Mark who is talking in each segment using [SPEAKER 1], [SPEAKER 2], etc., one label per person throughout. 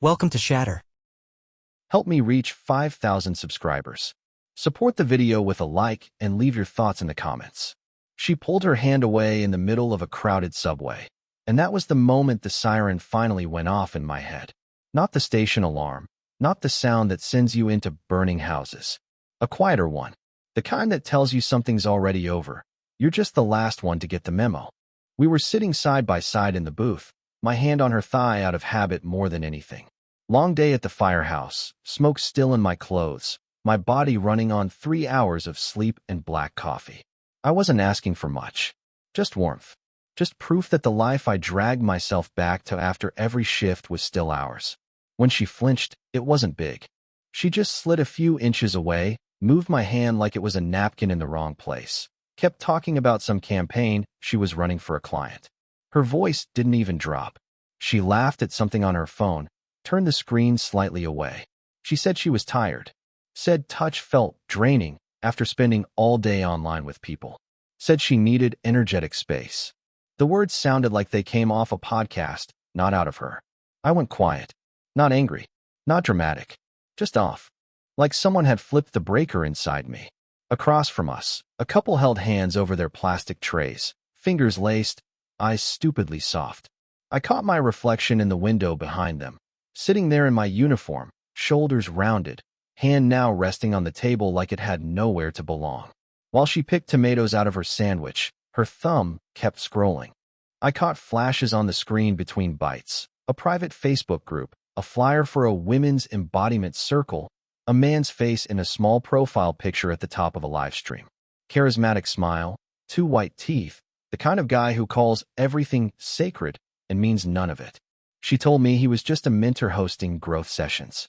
[SPEAKER 1] Welcome to Shatter.
[SPEAKER 2] Help me reach 5,000 subscribers. Support the video with a like and leave your thoughts in the comments. She pulled her hand away in the middle of a crowded subway, and that was the moment the siren finally went off in my head. Not the station alarm, not the sound that sends you into burning houses. A quieter one, the kind that tells you something's already over. You're just the last one to get the memo. We were sitting side by side in the booth, my hand on her thigh out of habit more than anything. Long day at the firehouse, smoke still in my clothes, my body running on 3 hours of sleep and black coffee. I wasn't asking for much. Just warmth. Just proof that the life I dragged myself back to after every shift was still ours. When she flinched, it wasn't big. She just slid a few inches away, moved my hand like it was a napkin in the wrong place, kept talking about some campaign she was running for a client. Her voice didn't even drop. She laughed at something on her phone, turned the screen slightly away. She said she was tired. Said touch felt draining after spending all day online with people. Said she needed energetic space. The words sounded like they came off a podcast, not out of her. I went quiet. Not angry. Not dramatic. Just off. Like someone had flipped the breaker inside me. Across from us, a couple held hands over their plastic trays, fingers laced, eyes stupidly soft. I caught my reflection in the window behind them, sitting there in my uniform, shoulders rounded, hand now resting on the table like it had nowhere to belong. While she picked tomatoes out of her sandwich, her thumb kept scrolling. I caught flashes on the screen between bites, a private Facebook group, a flyer for a women's embodiment circle, a man's face in a small profile picture at the top of a live stream. Charismatic smile, 2 white teeth, the kind of guy who calls everything sacred and means none of it. She told me he was just a mentor hosting growth sessions.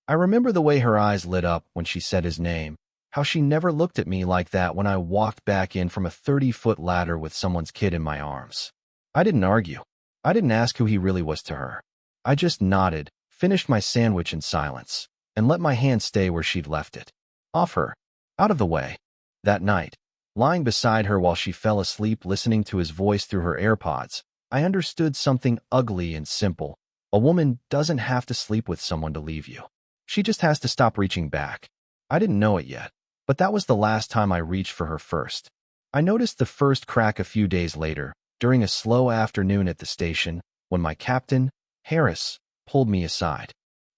[SPEAKER 2] I remember the way her eyes lit up when she said his name, how she never looked at me like that when I walked back in from a 30-foot ladder with someone's kid in my arms. I didn't argue. I didn't ask who he really was to her. I just nodded, finished my sandwich in silence, and let my hand stay where she'd left it. Off her. Out of the way. That night, lying beside her while she fell asleep listening to his voice through her AirPods, I understood something ugly and simple. A woman doesn't have to sleep with someone to leave you. She just has to stop reaching back. I didn't know it yet, but that was the last time I reached for her first. I noticed the first crack a few days later, during a slow afternoon at the station, when my captain, Harris, pulled me aside.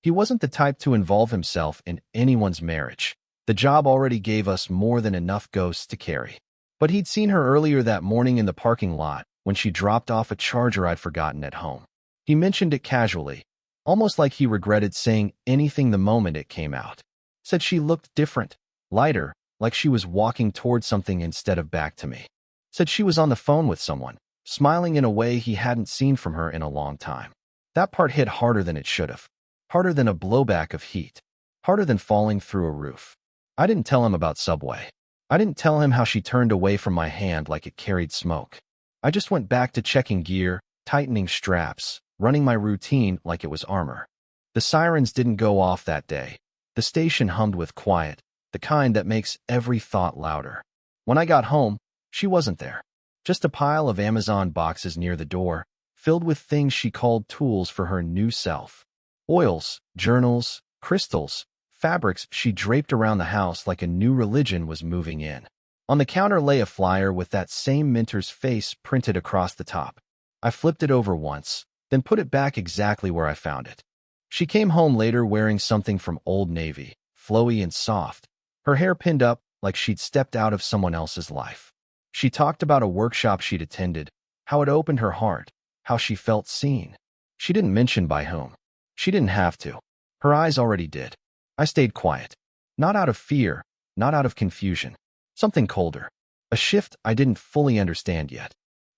[SPEAKER 2] He wasn't the type to involve himself in anyone's marriage. The job already gave us more than enough ghosts to carry. But he'd seen her earlier that morning in the parking lot when she dropped off a charger I'd forgotten at home. He mentioned it casually, almost like he regretted saying anything the moment it came out. Said she looked different, lighter, like she was walking toward something instead of back to me. Said she was on the phone with someone, smiling in a way he hadn't seen from her in a long time. That part hit harder than it should have. Harder than a blowback of heat. Harder than falling through a roof. I didn't tell him about Subway. I didn't tell him how she turned away from my hand like it carried smoke. I just went back to checking gear, tightening straps, running my routine like it was armor. The sirens didn't go off that day. The station hummed with quiet, the kind that makes every thought louder. When I got home, she wasn't there. Just a pile of Amazon boxes near the door, filled with things she called tools for her new self. Oils, journals, crystals, fabrics she draped around the house like a new religion was moving in. On the counter lay a flyer with that same mentor's face printed across the top. I flipped it over once, then put it back exactly where I found it. She came home later wearing something from Old Navy, flowy and soft, her hair pinned up like she'd stepped out of someone else's life. She talked about a workshop she'd attended, how it opened her heart, how she felt seen. She didn't mention by whom. She didn't have to. Her eyes already did. I stayed quiet. Not out of fear, not out of confusion. Something colder. A shift I didn't fully understand yet.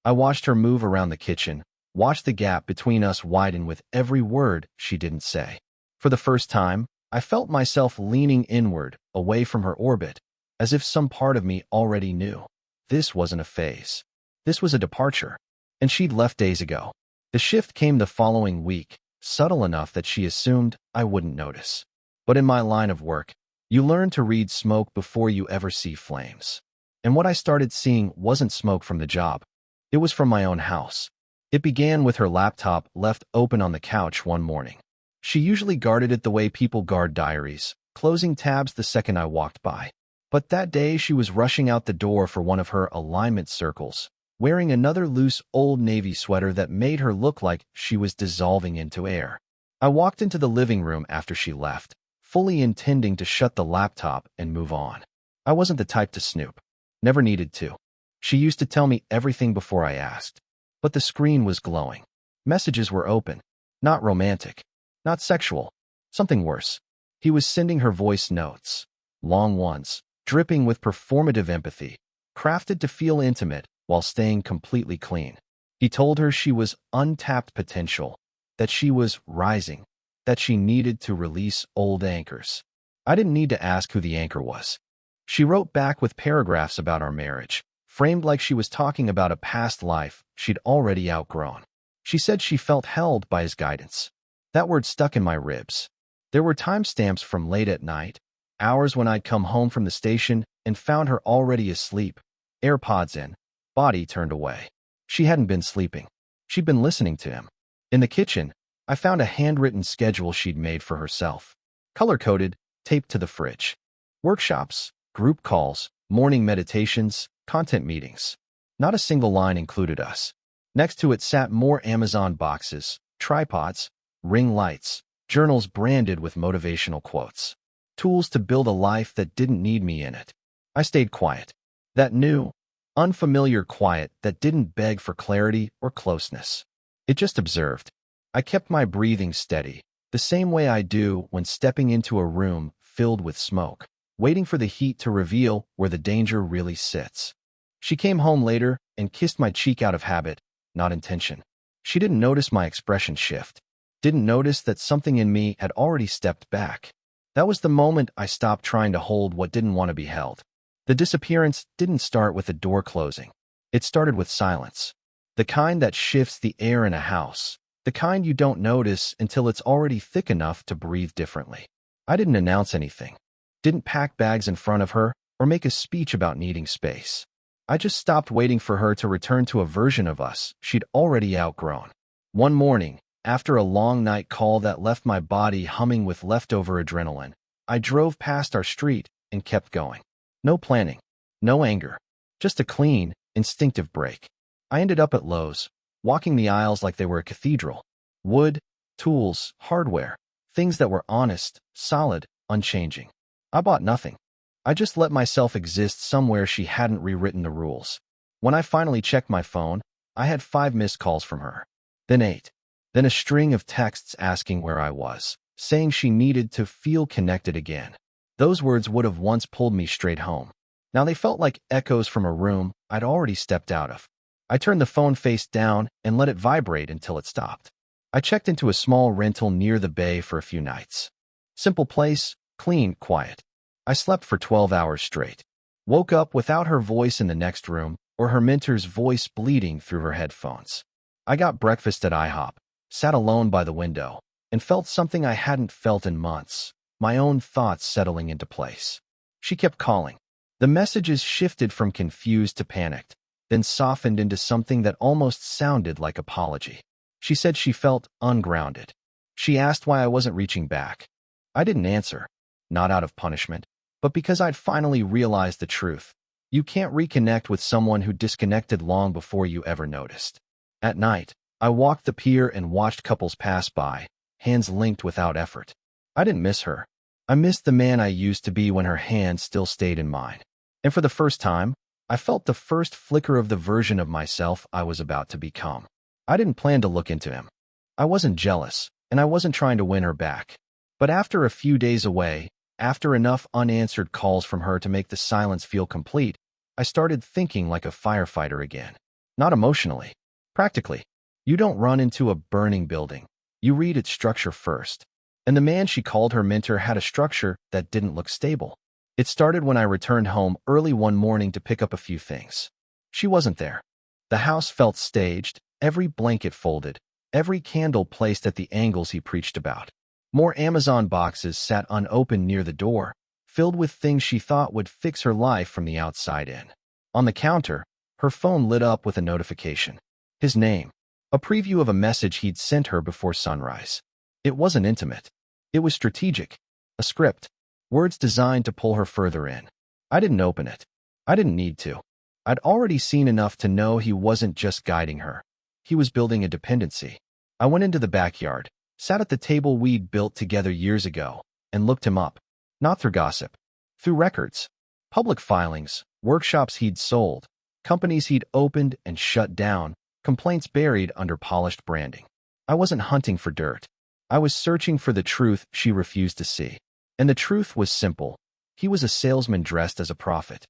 [SPEAKER 2] I watched her move around the kitchen, watched the gap between us widen with every word she didn't say. For the first time, I felt myself leaning inward, away from her orbit, as if some part of me already knew. This wasn't a phase. This was a departure. And she'd left days ago. The shift came the following week, subtle enough that she assumed I wouldn't notice. But in my line of work, you learn to read smoke before you ever see flames. And what I started seeing wasn't smoke from the job. It was from my own house. It began with her laptop left open on the couch one morning. She usually guarded it the way people guard diaries, closing tabs the second I walked by. But that day she was rushing out the door for one of her alignment circles, wearing another loose Old Navy sweater that made her look like she was dissolving into air. I walked into the living room after she left, fully intending to shut the laptop and move on. I wasn't the type to snoop. Never needed to. She used to tell me everything before I asked. But the screen was glowing. Messages were open. Not romantic. Not sexual. Something worse. He was sending her voice notes. Long ones, dripping with performative empathy, crafted to feel intimate while staying completely clean. He told her she was untapped potential, that she was rising, that she needed to release old anchors. I didn't need to ask who the anchor was. She wrote back with paragraphs about our marriage, framed like she was talking about a past life she'd already outgrown. She said she felt held by his guidance. That word stuck in my ribs. There were timestamps from late at night, hours when I'd come home from the station and found her already asleep, AirPods in, body turned away. She hadn't been sleeping. She'd been listening to him. In the kitchen, I found a handwritten schedule she'd made for herself. Color-coded, taped to the fridge. Workshops, group calls, morning meditations, content meetings. Not a single line included us. Next to it sat more Amazon boxes, tripods, ring lights, journals branded with motivational quotes. Tools to build a life that didn't need me in it. I stayed quiet. That new, unfamiliar quiet that didn't beg for clarity or closeness. It just observed. I kept my breathing steady, the same way I do when stepping into a room filled with smoke, waiting for the heat to reveal where the danger really sits. She came home later and kissed my cheek out of habit, not intention. She didn't notice my expression shift, didn't notice that something in me had already stepped back. That was the moment I stopped trying to hold what didn't want to be held. The disappearance didn't start with the door closing. It started with silence. The kind that shifts the air in a house. The kind you don't notice until it's already thick enough to breathe differently. I didn't announce anything. Didn't pack bags in front of her or make a speech about needing space. I just stopped waiting for her to return to a version of us she'd already outgrown. One morning, after a long night call that left my body humming with leftover adrenaline, I drove past our street and kept going. No planning, no anger, just a clean, instinctive break. I ended up at Lowe's, walking the aisles like they were a cathedral. Wood, tools, hardware, things that were honest, solid, unchanging. I bought nothing. I just let myself exist somewhere she hadn't rewritten the rules. When I finally checked my phone, I had 5 missed calls from her. Then 8. Then a string of texts asking where I was, saying she needed to feel connected again. Those words would have once pulled me straight home. Now they felt like echoes from a room I'd already stepped out of. I turned the phone face down and let it vibrate until it stopped. I checked into a small rental near the bay for a few nights. Simple place, clean, quiet. I slept for 12 hours straight. Woke up without her voice in the next room or her mentor's voice bleeding through her headphones. I got breakfast at IHOP, sat alone by the window, and felt something I hadn't felt in months, my own thoughts settling into place. She kept calling. The messages shifted from confused to panicked, then softened into something that almost sounded like apology. She said she felt ungrounded. She asked why I wasn't reaching back. I didn't answer, not out of punishment, but because I'd finally realized the truth. You can't reconnect with someone who disconnected long before you ever noticed. At night, I walked the pier and watched couples pass by, hands linked without effort. I didn't miss her. I missed the man I used to be when her hand still stayed in mine. And for the first time, I felt the first flicker of the version of myself I was about to become. I didn't plan to look into him. I wasn't jealous, and I wasn't trying to win her back. But after a few days away, after enough unanswered calls from her to make the silence feel complete, I started thinking like a firefighter again. Not emotionally. Practically. You don't run into a burning building. You read its structure first. And the man she called her mentor had a structure that didn't look stable. It started when I returned home early one morning to pick up a few things. She wasn't there. The house felt staged, every blanket folded, every candle placed at the angles he preached about. More Amazon boxes sat unopened near the door, filled with things she thought would fix her life from the outside in. On the counter, her phone lit up with a notification. His name. A preview of a message he'd sent her before sunrise. It wasn't intimate. It was strategic. A script. Words designed to pull her further in. I didn't open it. I didn't need to. I'd already seen enough to know he wasn't just guiding her. He was building a dependency. I went into the backyard, sat at the table we'd built together years ago, and looked him up. Not through gossip. Through records. Public filings, workshops he'd sold, companies he'd opened and shut down, complaints buried under polished branding. I wasn't hunting for dirt. I was searching for the truth she refused to see. And the truth was simple. He was a salesman dressed as a prophet.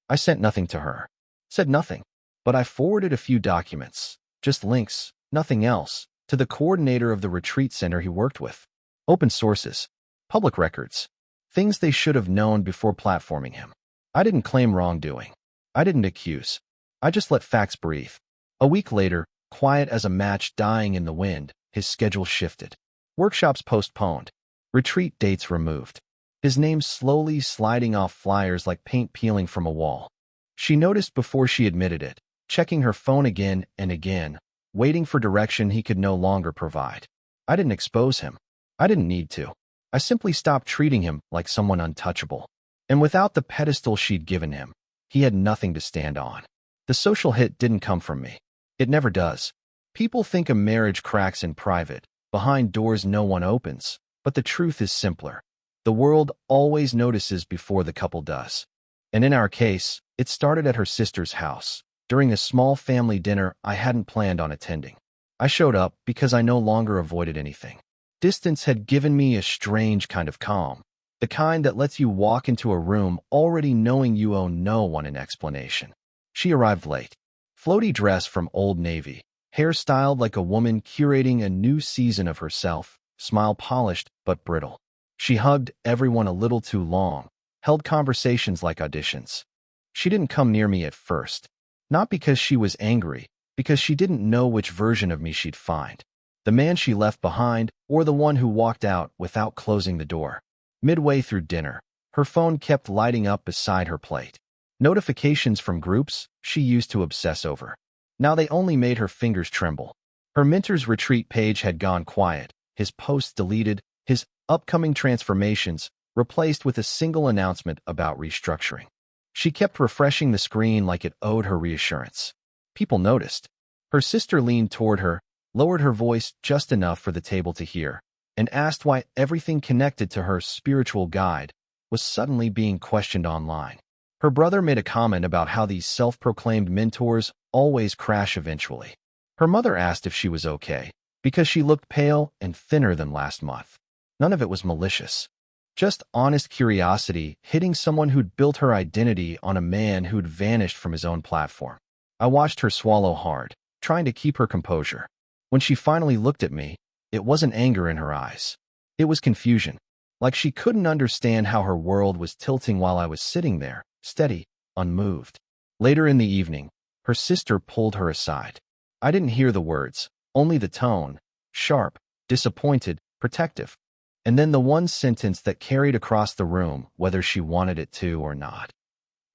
[SPEAKER 2] I sent nothing to her. Said nothing. But I forwarded a few documents, just links, nothing else, to the coordinator of the retreat center he worked with. Open sources. Public records. Things they should have known before platforming him. I didn't claim wrongdoing. I didn't accuse. I just let facts breathe. A week later, quiet as a match dying in the wind, his schedule shifted. Workshops postponed. Retreat dates removed. His name slowly sliding off flyers like paint peeling from a wall. She noticed before she admitted it, checking her phone again and again, waiting for direction he could no longer provide. I didn't expose him. I didn't need to. I simply stopped treating him like someone untouchable. And without the pedestal she'd given him, he had nothing to stand on. The social hit didn't come from me. It never does. People think a marriage cracks in private, behind doors no one opens, but the truth is simpler. The world always notices before the couple does. And in our case, it started at her sister's house, during a small family dinner I hadn't planned on attending. I showed up because I no longer avoided anything. Distance had given me a strange kind of calm, the kind that lets you walk into a room already knowing you owe no one an explanation. She arrived late. Floaty dress from Old Navy, hair styled like a woman curating a new season of herself, smile polished but brittle. She hugged everyone a little too long, held conversations like auditions. She didn't come near me at first, not because she was angry, because she didn't know which version of me she'd find. The man she left behind, or the one who walked out without closing the door. Midway through dinner, her phone kept lighting up beside her plate. Notifications from groups she used to obsess over. Now they only made her fingers tremble. Her mentor's retreat page had gone quiet, his posts deleted, his upcoming transformations replaced with a single announcement about restructuring. She kept refreshing the screen like it owed her reassurance. People noticed. Her sister leaned toward her, lowered her voice just enough for the table to hear, and asked why everything connected to her spiritual guide was suddenly being questioned online. Her brother made a comment about how these self-proclaimed mentors always crash eventually. Her mother asked if she was okay, because she looked pale and thinner than last month. None of it was malicious. Just honest curiosity hitting someone who'd built her identity on a man who'd vanished from his own platform. I watched her swallow hard, trying to keep her composure. When she finally looked at me, it wasn't anger in her eyes. It was confusion, like she couldn't understand how her world was tilting while I was sitting there, steady, unmoved. Later in the evening, her sister pulled her aside. I didn't hear the words, only the tone, sharp, disappointed, protective. And then the one sentence that carried across the room, whether she wanted it to or not.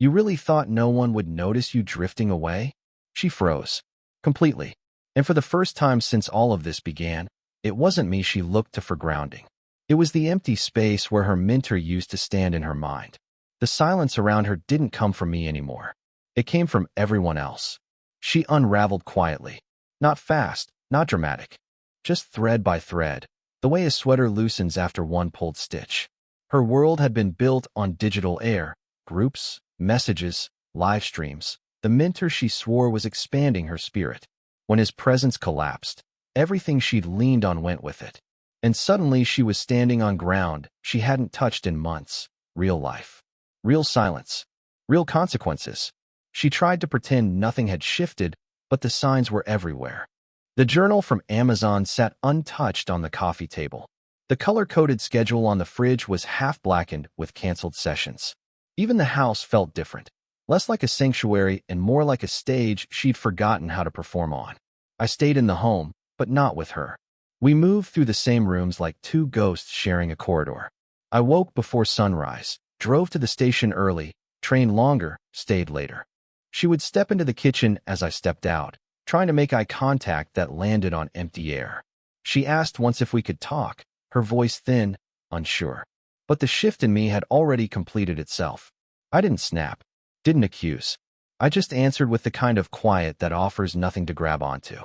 [SPEAKER 2] You really thought no one would notice you drifting away? She froze. Completely. And for the first time since all of this began, it wasn't me she looked to for grounding. It was the empty space where her mentor used to stand in her mind. The silence around her didn't come from me anymore. It came from everyone else. She unraveled quietly. Not fast, not dramatic. Just thread by thread, the way a sweater loosens after one pulled stitch. Her world had been built on digital air, groups, messages, live streams. The mentor she swore was expanding her spirit. When his presence collapsed, everything she'd leaned on went with it. And suddenly she was standing on ground she hadn't touched in months. Real life. Real silence. Real consequences. She tried to pretend nothing had shifted, but the signs were everywhere. The journal from Amazon sat untouched on the coffee table. The color-coded schedule on the fridge was half blackened with canceled sessions. Even the house felt different, less like a sanctuary and more like a stage she'd forgotten how to perform on. I stayed in the home, but not with her. We moved through the same rooms like two ghosts sharing a corridor. I woke before sunrise, drove to the station early, trained longer, stayed later. She would step into the kitchen as I stepped out, trying to make eye contact that landed on empty air. She asked once if we could talk, her voice thin, unsure. But the shift in me had already completed itself. I didn't snap, didn't accuse. I just answered with the kind of quiet that offers nothing to grab onto.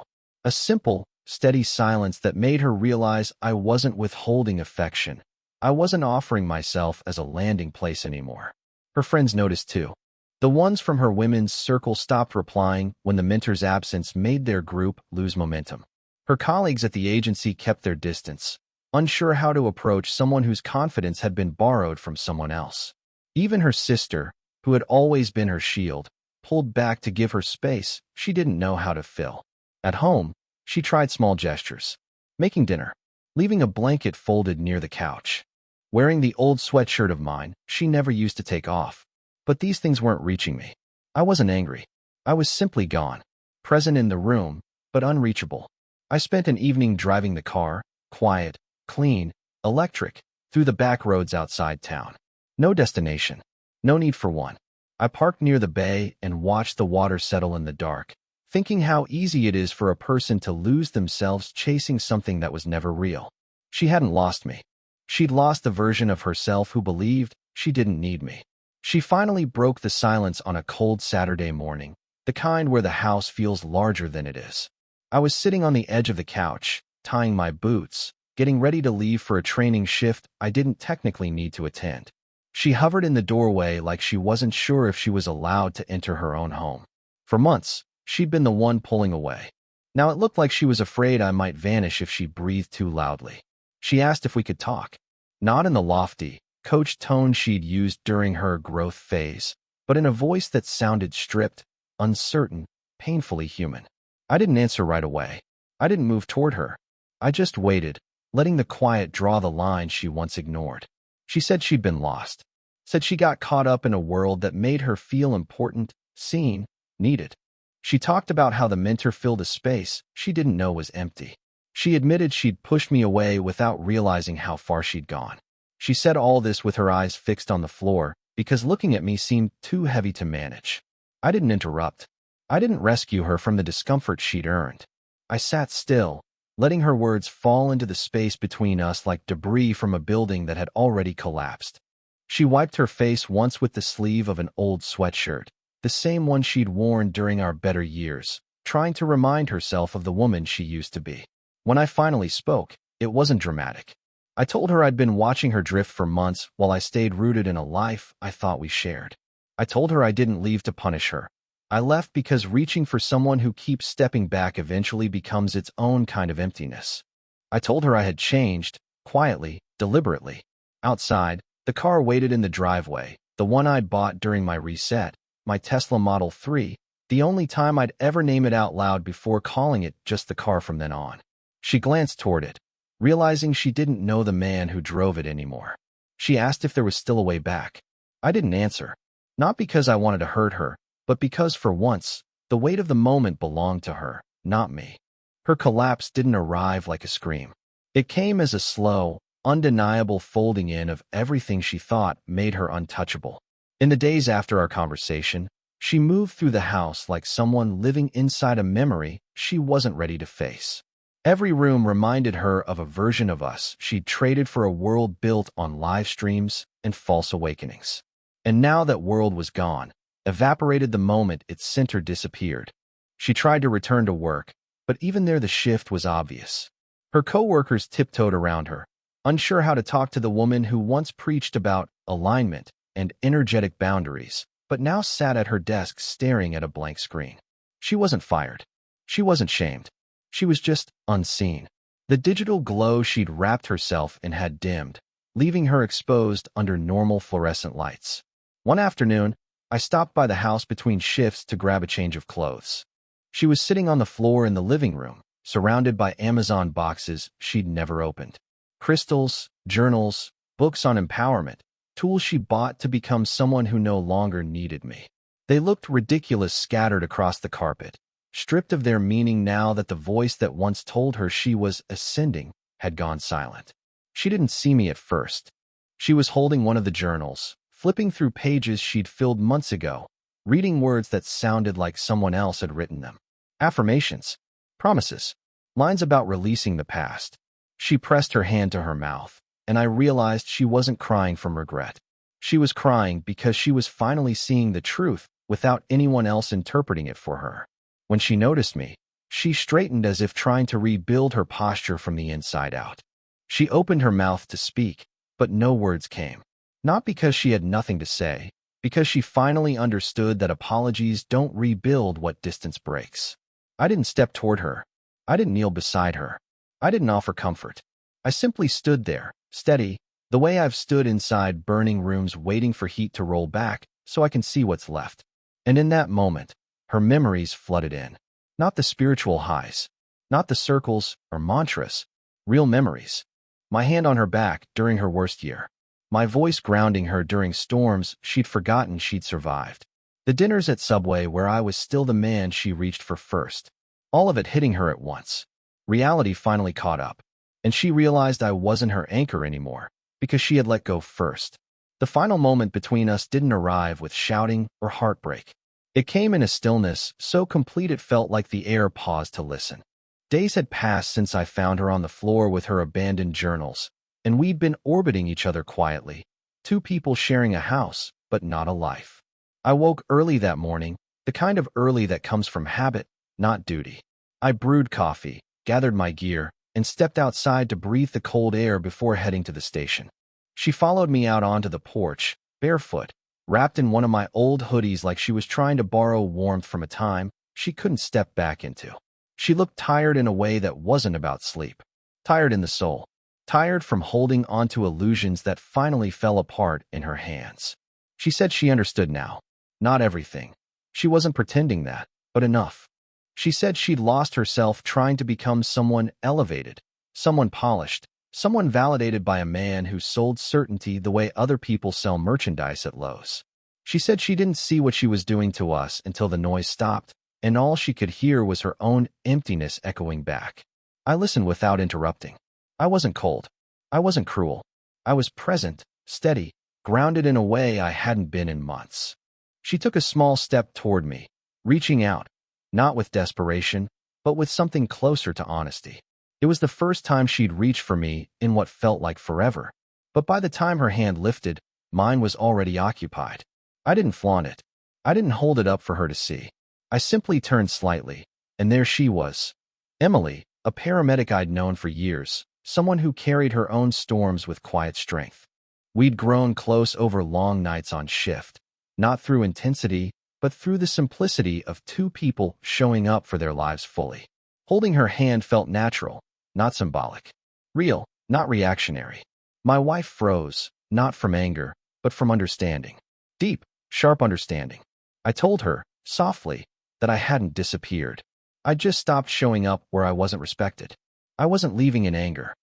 [SPEAKER 2] A simple, steady silence that made her realize I wasn't withholding affection. I wasn't offering myself as a landing place anymore. Her friends noticed too. The ones from her women's circle stopped replying when the mentor's absence made their group lose momentum. Her colleagues at the agency kept their distance, unsure how to approach someone whose confidence had been borrowed from someone else. Even her sister, who had always been her shield, pulled back to give her space she didn't know how to fill. At home, she tried small gestures. Making dinner, leaving a blanket folded near the couch, wearing the old sweatshirt of mine she never used to take off. But these things weren't reaching me. I wasn't angry. I was simply gone, present in the room, but unreachable. I spent an evening driving the car, quiet, clean, electric, through the back roads outside town. No destination. No need for one. I parked near the bay and watched the water settle in the dark, thinking how easy it is for a person to lose themselves chasing something that was never real. She hadn't lost me. She'd lost the version of herself who believed she didn't need me. She finally broke the silence on a cold Saturday morning, the kind where the house feels larger than it is. I was sitting on the edge of the couch, tying my boots, getting ready to leave for a training shift I didn't technically need to attend. She hovered in the doorway like she wasn't sure if she was allowed to enter her own home. For months, she'd been the one pulling away. Now it looked like she was afraid I might vanish if she breathed too loudly. She asked if we could talk. Not in the lofty, coached tone she'd used during her growth phase, but in a voice that sounded stripped, uncertain, painfully human. I didn't answer right away. I didn't move toward her. I just waited, letting the quiet draw the line she once ignored. She said she'd been lost. Said she got caught up in a world that made her feel important, seen, needed. She talked about how the mentor filled a space she didn't know was empty. She admitted she'd pushed me away without realizing how far she'd gone. She said all this with her eyes fixed on the floor because looking at me seemed too heavy to manage. I didn't interrupt. I didn't rescue her from the discomfort she'd earned. I sat still, letting her words fall into the space between us like debris from a building that had already collapsed. She wiped her face once with the sleeve of an old sweatshirt, the same one she'd worn during our better years, trying to remind herself of the woman she used to be. When I finally spoke, it wasn't dramatic. I told her I'd been watching her drift for months while I stayed rooted in a life I thought we shared. I told her I didn't leave to punish her. I left because reaching for someone who keeps stepping back eventually becomes its own kind of emptiness. I told her I had changed, quietly, deliberately. Outside, the car waited in the driveway, the one I'd bought during my reset, my Tesla Model 3, the only time I'd ever name it out loud before calling it just the car from then on. She glanced toward it, realizing she didn't know the man who drove it anymore. She asked if there was still a way back. I didn't answer, not because I wanted to hurt her, but because for once, the weight of the moment belonged to her, not me. Her collapse didn't arrive like a scream. It came as a slow, undeniable folding in of everything she thought made her untouchable. In the days after our conversation, she moved through the house like someone living inside a memory she wasn't ready to face. Every room reminded her of a version of us she'd traded for a world built on live streams and false awakenings. And now that world was gone, evaporated the moment its center disappeared. She tried to return to work, but even there the shift was obvious. Her coworkers tiptoed around her, unsure how to talk to the woman who once preached about alignment and energetic boundaries, but now sat at her desk staring at a blank screen. She wasn't fired. She wasn't shamed. She was just unseen. The digital glow she'd wrapped herself in had dimmed, leaving her exposed under normal fluorescent lights. One afternoon, I stopped by the house between shifts to grab a change of clothes. She was sitting on the floor in the living room, surrounded by Amazon boxes she'd never opened. Crystals, journals, books on empowerment, tools she bought to become someone who no longer needed me. They looked ridiculous scattered across the carpet, stripped of their meaning now that the voice that once told her she was ascending had gone silent. She didn't see me at first. She was holding one of the journals, flipping through pages she'd filled months ago, reading words that sounded like someone else had written them. Affirmations, promises, lines about releasing the past. She pressed her hand to her mouth, and I realized she wasn't crying from regret. She was crying because she was finally seeing the truth without anyone else interpreting it for her. When she noticed me, she straightened as if trying to rebuild her posture from the inside out. She opened her mouth to speak, but no words came. Not because she had nothing to say, because she finally understood that apologies don't rebuild what distance breaks. I didn't step toward her. I didn't kneel beside her. I didn't offer comfort. I simply stood there, steady, the way I've stood inside burning rooms waiting for heat to roll back so I can see what's left. And in that moment, her memories flooded in. Not the spiritual highs, not the circles or mantras, real memories. My hand on her back during her worst year. My voice grounding her during storms she'd forgotten she'd survived. The dinners at Subway where I was still the man she reached for first. All of it hitting her at once. Reality finally caught up, and she realized I wasn't her anchor anymore because she had let go first. The final moment between us didn't arrive with shouting or heartbreak. It came in a stillness so complete it felt like the air paused to listen. Days had passed since I found her on the floor with her abandoned journals, and we'd been orbiting each other quietly, two people sharing a house, but not a life. I woke early that morning, the kind of early that comes from habit, not duty. I brewed coffee, gathered my gear, and stepped outside to breathe the cold air before heading to the station. She followed me out onto the porch, barefoot, wrapped in one of my old hoodies like she was trying to borrow warmth from a time she couldn't step back into. She looked tired in a way that wasn't about sleep. Tired in the soul. Tired from holding onto illusions that finally fell apart in her hands. She said she understood now. Not everything. She wasn't pretending that, but enough. She said she'd lost herself trying to become someone elevated, someone polished, someone validated by a man who sold certainty the way other people sell merchandise at Lowe's. She said she didn't see what she was doing to us until the noise stopped, and all she could hear was her own emptiness echoing back. I listened without interrupting. I wasn't cold. I wasn't cruel. I was present, steady, grounded in a way I hadn't been in months. She took a small step toward me, reaching out, not with desperation, but with something closer to honesty. It was the first time she'd reached for me in what felt like forever, but by the time her hand lifted, mine was already occupied. I didn't flaunt it. I didn't hold it up for her to see. I simply turned slightly, and there she was. Emily, a paramedic I'd known for years, someone who carried her own storms with quiet strength. We'd grown close over long nights on shift, not through intensity, but through the simplicity of two people showing up for their lives fully. Holding her hand felt natural, not symbolic. Real, not reactionary. My wife froze, not from anger, but from understanding. Deep, sharp understanding. I told her, softly, that I hadn't disappeared. I just stopped showing up where I wasn't respected. I wasn't leaving in anger.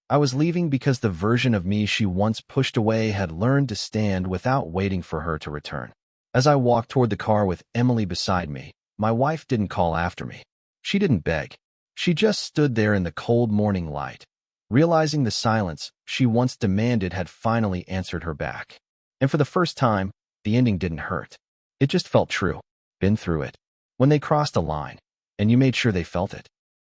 [SPEAKER 2] I was leaving because the version of me she once pushed away had learned to stand without waiting for her to return. As I walked toward the car with Emily beside me, my wife didn't call after me. She didn't beg. She just stood there in the cold morning light, realizing the silence she once demanded had finally answered her back. And for the first time, the ending didn't hurt. It just felt true. Been through it. When they crossed a line, and you made sure they felt it.